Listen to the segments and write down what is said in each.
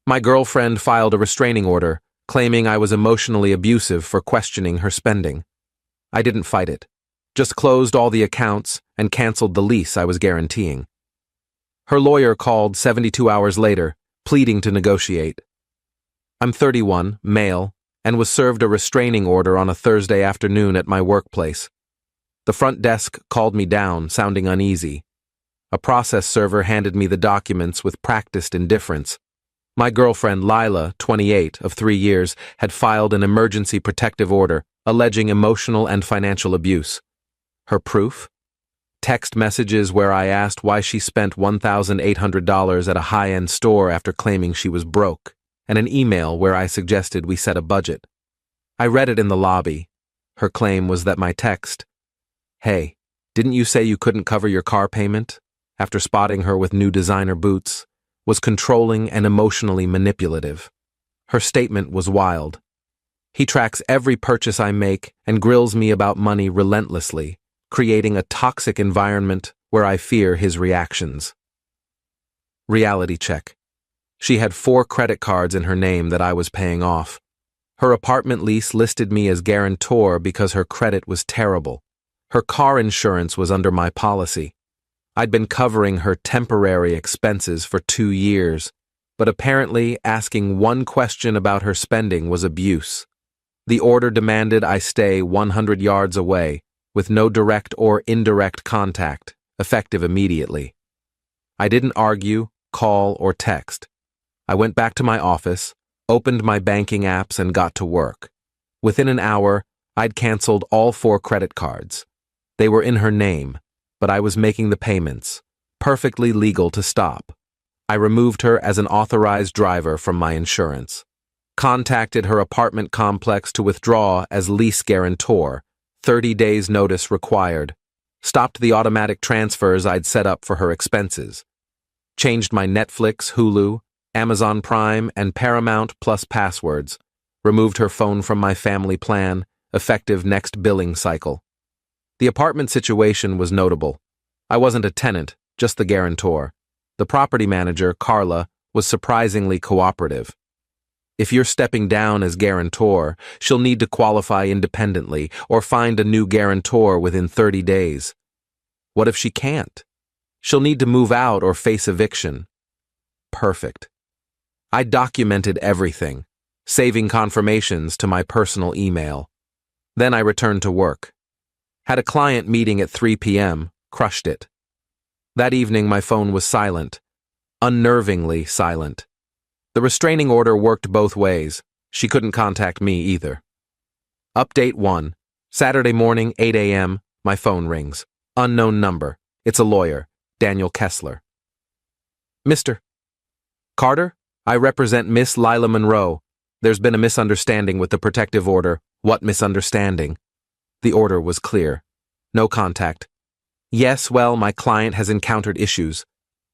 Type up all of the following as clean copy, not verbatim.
My girlfriend filed a restraining order, claiming I was emotionally abusive for questioning her spending. I didn't fight it, just closed all the accounts and canceled the lease I was guaranteeing. Her lawyer called 72 hours later, pleading to negotiate. I'm 31, male, and was served a restraining order on a Thursday afternoon at my workplace. The front desk called me down, sounding uneasy. A process server handed me the documents with practiced indifference. My girlfriend, Lila, 28, of 3 years, had filed an emergency protective order, alleging emotional and financial abuse. Her proof? Text messages where I asked why she spent $1,800 at a high-end store after claiming she was broke, and an email where I suggested we set a budget. I read it in the lobby. Her claim was that my text, "Hey, didn't you say you couldn't cover your car payment?" after spotting her with new designer boots, was controlling and emotionally manipulative. Her statement was wild. He tracks every purchase I make and grills me about money relentlessly, creating a toxic environment where I fear his reactions. Reality check. She had 4 credit cards in her name that I was paying off. Her apartment lease listed me as guarantor because her credit was terrible. Her car insurance was under my policy. I'd been covering her temporary expenses for 2 years, but apparently asking one question about her spending was abuse. The order demanded I stay 100 yards away, with no direct or indirect contact, effective immediately. I didn't argue, call, or text. I went back to my office, opened my banking apps, and got to work. Within an hour, I'd canceled all 4 credit cards. They were in her name, but I was making the payments, perfectly legal to stop. I removed her as an authorized driver from my insurance, contacted her apartment complex to withdraw as lease guarantor, 30 days notice required, stopped the automatic transfers I'd set up for her expenses, changed my Netflix, Hulu, Amazon Prime, and Paramount Plus passwords, removed her phone from my family plan, effective next billing cycle. The apartment situation was notable. I wasn't a tenant, just the guarantor. The property manager, Carla, was surprisingly cooperative. If you're stepping down as guarantor, she'll need to qualify independently or find a new guarantor within 30 days. What if she can't? She'll need to move out or face eviction. Perfect. I documented everything, saving confirmations to my personal email. Then I returned to work. Had a client meeting at 3 p.m., crushed it. That evening my phone was silent, unnervingly silent. The restraining order worked both ways. She couldn't contact me either. Update 1. Saturday morning, 8 a.m., my phone rings. Unknown number. It's a lawyer, Daniel Kessler. Mr. Carter, I represent Miss Lila Monroe. There's been a misunderstanding with the protective order. What misunderstanding? The order was clear. No contact. Yes, well, my client has encountered issues.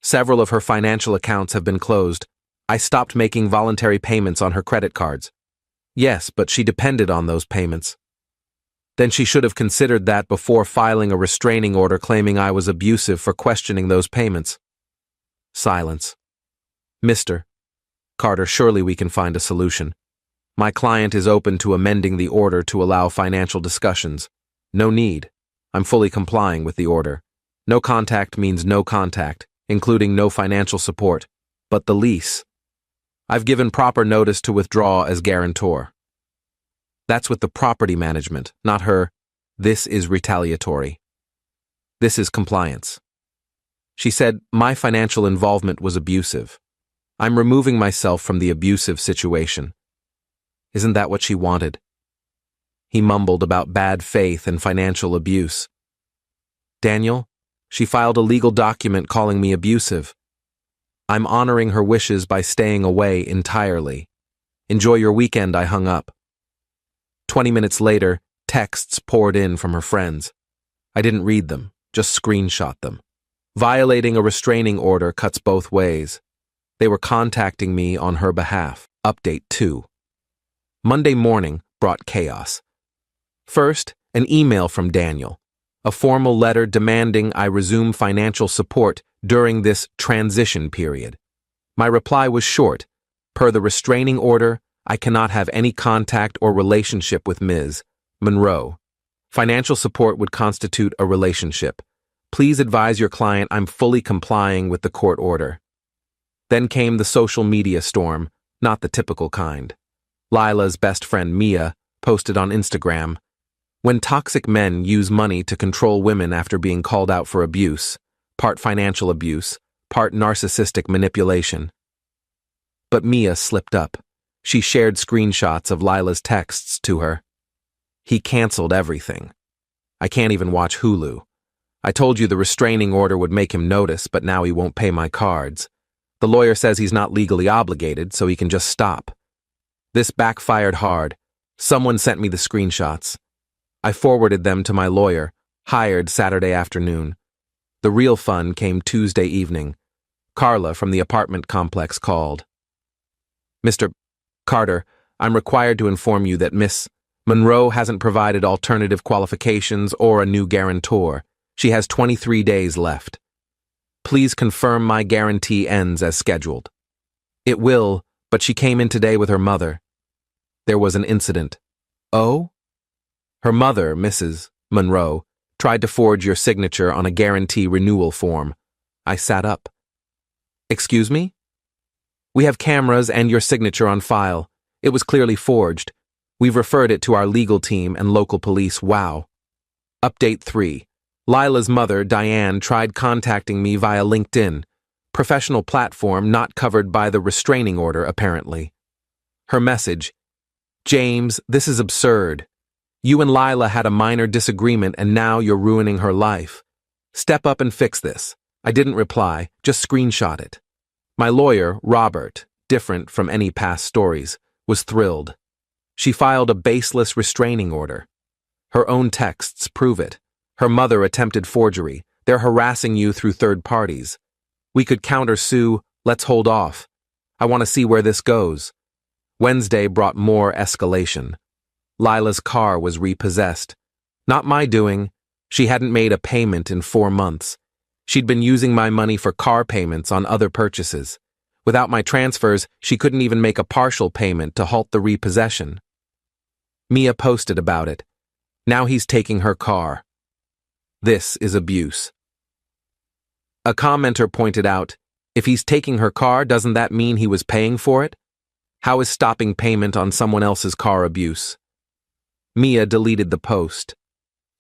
Several of her financial accounts have been closed. I stopped making voluntary payments on her credit cards. Yes, but she depended on those payments. Then she should have considered that before filing a restraining order claiming I was abusive for questioning those payments. Silence. Mr. Carter, surely we can find a solution. My client is open to amending the order to allow financial discussions. No need. I'm fully complying with the order. No contact means no contact, including no financial support. But the lease. I've given proper notice to withdraw as guarantor. That's with the property management, not her. This is retaliatory. This is compliance. She said my financial involvement was abusive. I'm removing myself from the abusive situation. Isn't that what she wanted? He mumbled about bad faith and financial abuse. Daniel, she filed a legal document calling me abusive. I'm honoring her wishes by staying away entirely. Enjoy your weekend, I hung up. 20 minutes later, texts poured in from her friends. I didn't read them, just screenshot them. Violating a restraining order cuts both ways. They were contacting me on her behalf. Update 2. Monday morning brought chaos. First, an email from Daniel, a formal letter demanding I resume financial support during this transition period. My reply was short, Per the restraining order, I cannot have any contact or relationship with Ms. Monroe. Financial support would constitute a relationship. Please advise your client I'm fully complying with the court order. Then came the social media storm, not the typical kind. Lila's best friend Mia posted on Instagram, "When toxic men use money to control women after being called out for abuse, part financial abuse, part narcissistic manipulation." But Mia slipped up. She shared screenshots of Lila's texts to her. "He canceled everything. I can't even watch Hulu. I told you the restraining order would make him notice, but now he won't pay my cards. The lawyer says he's not legally obligated, so he can just stop." This backfired hard. Someone sent me the screenshots. I forwarded them to my lawyer, hired Saturday afternoon. The real fun came Tuesday evening. Carla from the apartment complex called. "Mr. Carter, I'm required to inform you that Miss Monroe hasn't provided alternative qualifications or a new guarantor. She has 23 days left. Please confirm my guarantee ends as scheduled." "It will, but she came in today with her mother. There was an incident." "Oh?" "Her mother, Mrs. Monroe, tried to forge your signature on a guarantee renewal form." I sat up. "Excuse me?" "We have cameras and your signature on file. It was clearly forged. We've referred it to our legal team and local police. Wow." Update 3. Lila's mother, Diane, tried contacting me via LinkedIn, professional platform not covered by the restraining order, apparently. Her message, "James, this is absurd. You and Lila had a minor disagreement and now you're ruining her life. Step up and fix this." I didn't reply, just screenshot it. My lawyer, Robert, different from any past stories, was thrilled. She filed a baseless restraining order. Her own texts prove it. Her mother attempted forgery. They're harassing you through third parties. We could countersue. Let's hold off. I want to see where this goes. Wednesday brought more escalation. Lila's car was repossessed. Not my doing. She hadn't made a payment in 4 months. She'd been using my money for car payments on other purchases. Without my transfers, she couldn't even make a partial payment to halt the repossession. Mia posted about it. Now he's taking her car. This is abuse. A commenter pointed out, if he's taking her car, doesn't that mean he was paying for it? How is stopping payment on someone else's car abuse? Mia deleted the post.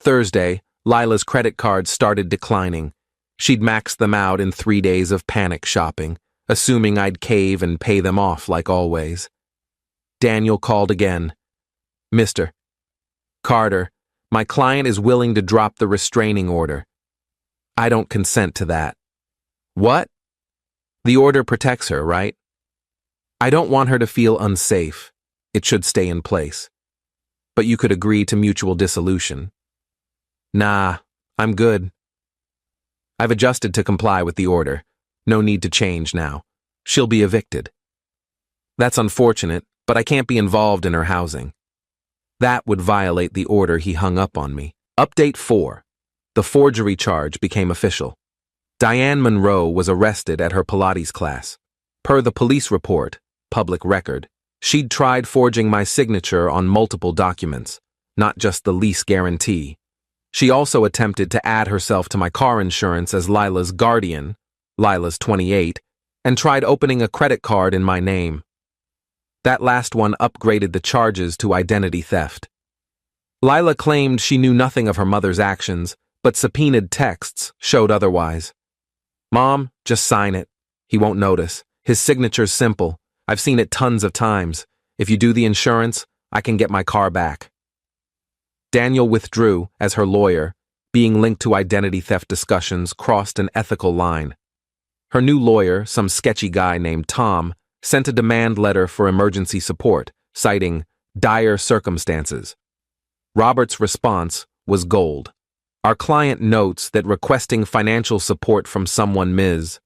Thursday, Lila's credit cards started declining. She'd maxed them out in 3 days of panic shopping, assuming I'd cave and pay them off like always. Daniel called again. "Mr. Carter, my client is willing to drop the restraining order." "I don't consent to that." "What?" "The order protects her, right?" "I don't want her to feel unsafe. It should stay in place." "But you could agree to mutual dissolution." "Nah, I'm good." I've adjusted to comply with the order. No need to change now. She'll be evicted. "That's unfortunate, but I can't be involved in her housing." That would violate the order he hung up on me. Update 4. The forgery charge became official. Diane Monroe was arrested at her Pilates class. Per the police report, public record, she'd tried forging my signature on multiple documents, not just the lease guarantee. She also attempted to add herself to my car insurance as Lila's guardian, Lila's 28, and tried opening a credit card in my name. That last one upgraded the charges to identity theft. Lila claimed she knew nothing of her mother's actions, but subpoenaed texts showed otherwise. "Mom, just sign it. He won't notice. His signature's simple. I've seen it tons of times. If you do the insurance, I can get my car back." Daniel withdrew as her lawyer, being linked to identity theft discussions, crossed an ethical line. Her new lawyer, some sketchy guy named Tom, sent a demand letter for emergency support, citing dire circumstances. Robert's response was gold. Our client notes that requesting financial support from someone Ms.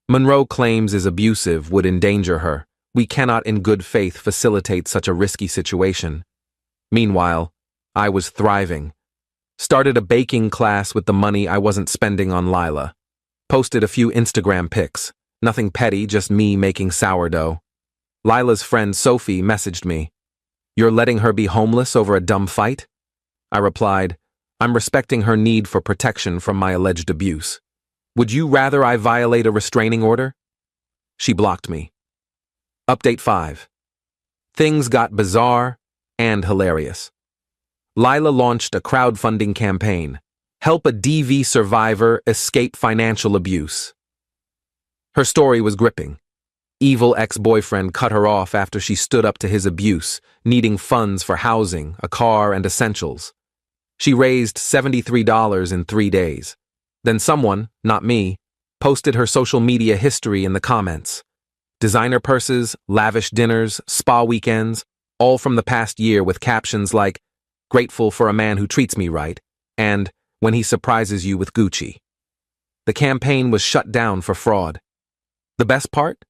Monroe claims is abusive would endanger her. We cannot in good faith facilitate such a risky situation. Meanwhile, I was thriving. Started a baking class with the money I wasn't spending on Lila. Posted a few Instagram pics. Nothing petty, just me making sourdough. Lila's friend Sophie messaged me. "You're letting her be homeless over a dumb fight?" I replied, "I'm respecting her need for protection from my alleged abuse. Would you rather I violate a restraining order?" She blocked me. Update 5. Things got bizarre and hilarious. Lila launched a crowdfunding campaign. Help a DV survivor escape financial abuse. Her story was gripping. Evil ex-boyfriend cut her off after she stood up to his abuse, needing funds for housing, a car, and essentials. She raised $73 in 3 days. Then someone, not me, posted her social media history in the comments. Designer purses, lavish dinners, spa weekends, all from the past year with captions like, "Grateful for a man who treats me right," and "When he surprises you with Gucci." The campaign was shut down for fraud. The best part?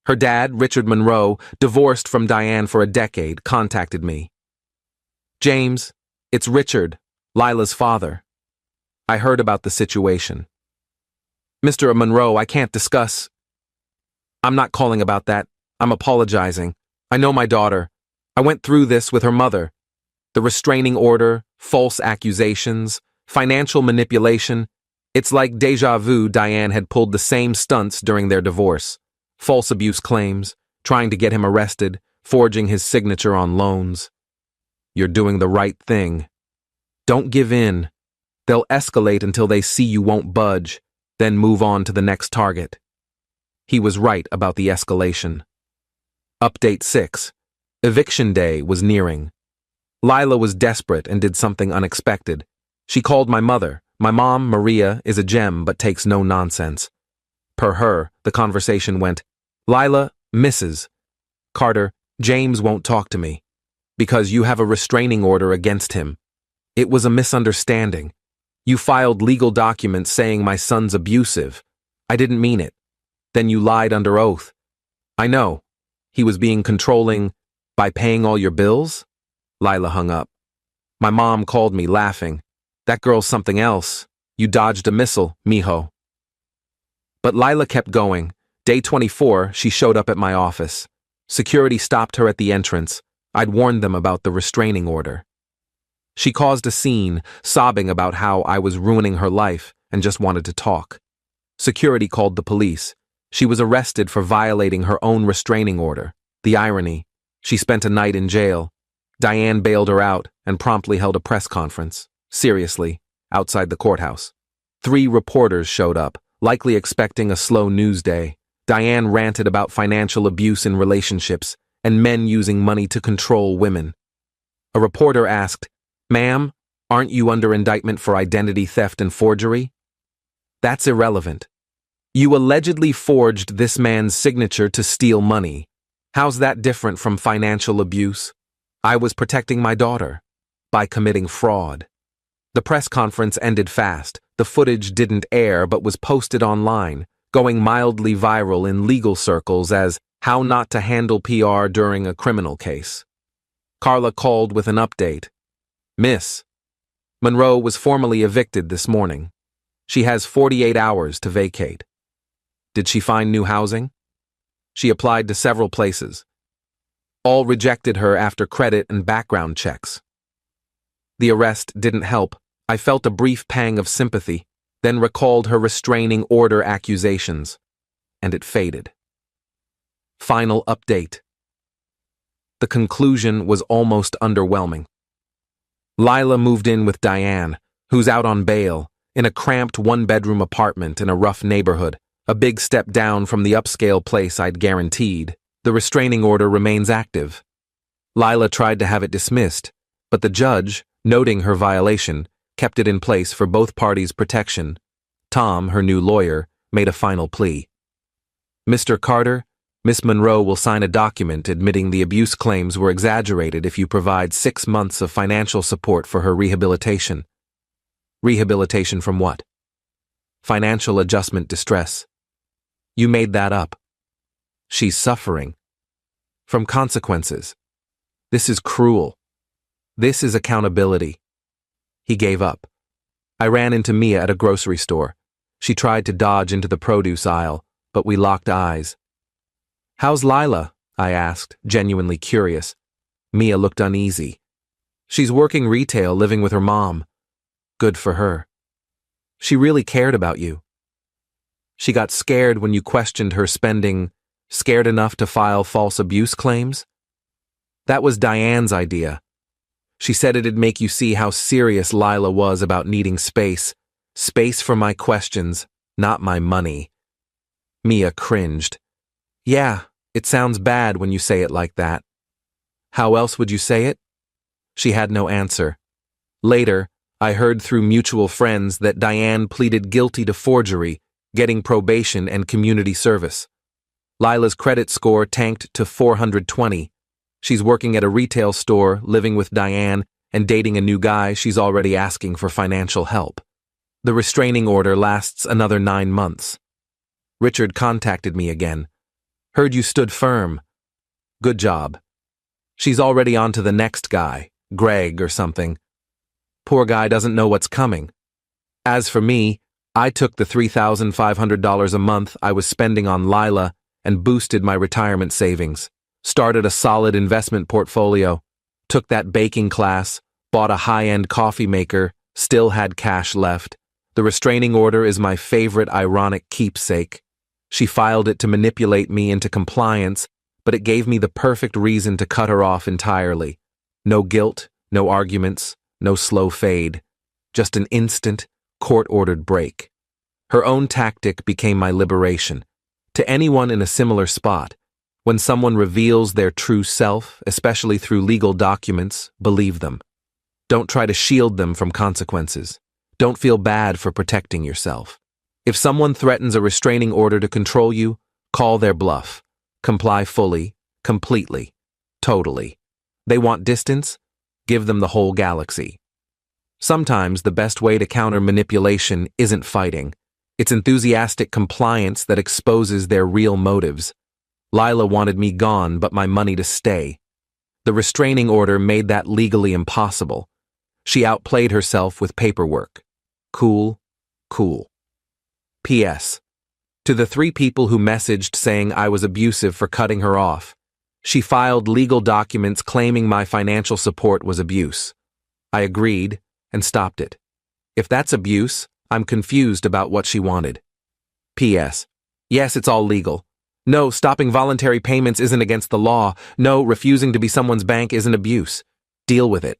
Her dad, Richard Monroe, divorced from Diane for a decade, contacted me. "James, it's Richard, Lila's father. I heard about the situation. Mr. Monroe, I can't discuss. I'm not calling about that. I'm apologizing. I know my daughter. I went through this with her mother. The restraining order, false accusations, financial manipulation. It's like deja vu. Diane had pulled the same stunts during their divorce. False abuse claims, trying to get him arrested, forging his signature on loans. You're doing the right thing. Don't give in. They'll escalate until they see you won't budge, then move on to the next target." He was right about the escalation. Update 6. Eviction day was nearing. Lila was desperate and did something unexpected. She called my mother. My mom, Maria, is a gem but takes no nonsense. Per her, the conversation went, "Lila, Mrs. Carter, James won't talk to me because you have a restraining order against him. It was a misunderstanding. You filed legal documents saying my son's abusive. I didn't mean it. Then you lied under oath. I know. He was being controlling by paying all your bills?" Lila hung up. My mom called me, laughing. "That girl's something else. You dodged a missile, mijo." But Lila kept going. Day 24, she showed up at my office. Security stopped her at the entrance. I'd warned them about the restraining order. She caused a scene, sobbing about how I was ruining her life and just wanted to talk. Security called the police. She was arrested for violating her own restraining order. The irony, she spent a night in jail. Diane bailed her out and promptly held a press conference, seriously, outside the courthouse. 3 reporters showed up, likely expecting a slow news day. Diane ranted about financial abuse in relationships and men using money to control women. A reporter asked, "Ma'am, aren't you under indictment for identity theft and forgery?" "That's irrelevant. You allegedly forged this man's signature to steal money. How's that different from financial abuse? I was protecting my daughter by committing fraud." The press conference ended fast. The footage didn't air but was posted online, going mildly viral in legal circles as how not to handle PR during a criminal case. Carla called with an update. "Miss, Monroe was formally evicted this morning. She has 48 hours to vacate." Did she find new housing? She applied to several places. All rejected her after credit and background checks. The arrest didn't help. I felt a brief pang of sympathy, then recalled her restraining order accusations, and it faded. Final update. The conclusion was almost underwhelming. Lila moved in with Diane, who's out on bail, in a cramped 1-bedroom apartment in a rough neighborhood, a big step down from the upscale place I'd guaranteed. The restraining order remains active. Lila tried to have it dismissed, but the judge, noting her violation, kept it in place for both parties' protection. Tom, her new lawyer, made a final plea. "Mr. Carter, Miss Monroe will sign a document admitting the abuse claims were exaggerated if you provide 6 months of financial support for her rehabilitation." Rehabilitation from what? Financial adjustment distress. You made that up. She's suffering from consequences. This is cruel. This is accountability. He gave up. I ran into Mia at a grocery store. She tried to dodge into the produce aisle, but we locked eyes. "How's Lila?" I asked, genuinely curious. Mia looked uneasy. She's working retail, living with her mom. Good for her. She really cared about you. She got scared when you questioned her spending, scared enough to file false abuse claims? That was Diane's idea. She said it'd make you see how serious Lila was about needing space. Space for my questions, not my money. Mia cringed. Yeah, it sounds bad when you say it like that. How else would you say it? She had no answer. Later, I heard through mutual friends that Diane pleaded guilty to forgery, getting probation and community service. Lila's credit score tanked to 420. She's working at a retail store, living with Diane, and dating a new guy. She's already asking for financial help. The restraining order lasts another 9 months. Richard contacted me again. Heard you stood firm. Good job. She's already on to the next guy, Greg or something. Poor guy doesn't know what's coming. As for me, I took the $3,500 a month I was spending on Lila and boosted my retirement savings. Started a solid investment portfolio, took that baking class, bought a high-end coffee maker, still had cash left. The restraining order is my favorite ironic keepsake. She filed it to manipulate me into compliance, but it gave me the perfect reason to cut her off entirely. No guilt, no arguments, no slow fade. Just an instant, court-ordered break. Her own tactic became my liberation. To anyone in a similar spot, when someone reveals their true self, especially through legal documents, believe them. Don't try to shield them from consequences. Don't feel bad for protecting yourself. If someone threatens a restraining order to control you, call their bluff. Comply fully, completely, totally. They want distance? Give them the whole galaxy. Sometimes the best way to counter manipulation isn't fighting. It's enthusiastic compliance that exposes their real motives. Lila wanted me gone, but my money to stay. The restraining order made that legally impossible. She outplayed herself with paperwork. Cool, cool. P.S. To the 3 people who messaged saying I was abusive for cutting her off, she filed legal documents claiming my financial support was abuse. I agreed and stopped it. If that's abuse, I'm confused about what she wanted. P.S. Yes, it's all legal. No, stopping voluntary payments isn't against the law. No, refusing to be someone's bank isn't abuse. Deal with it.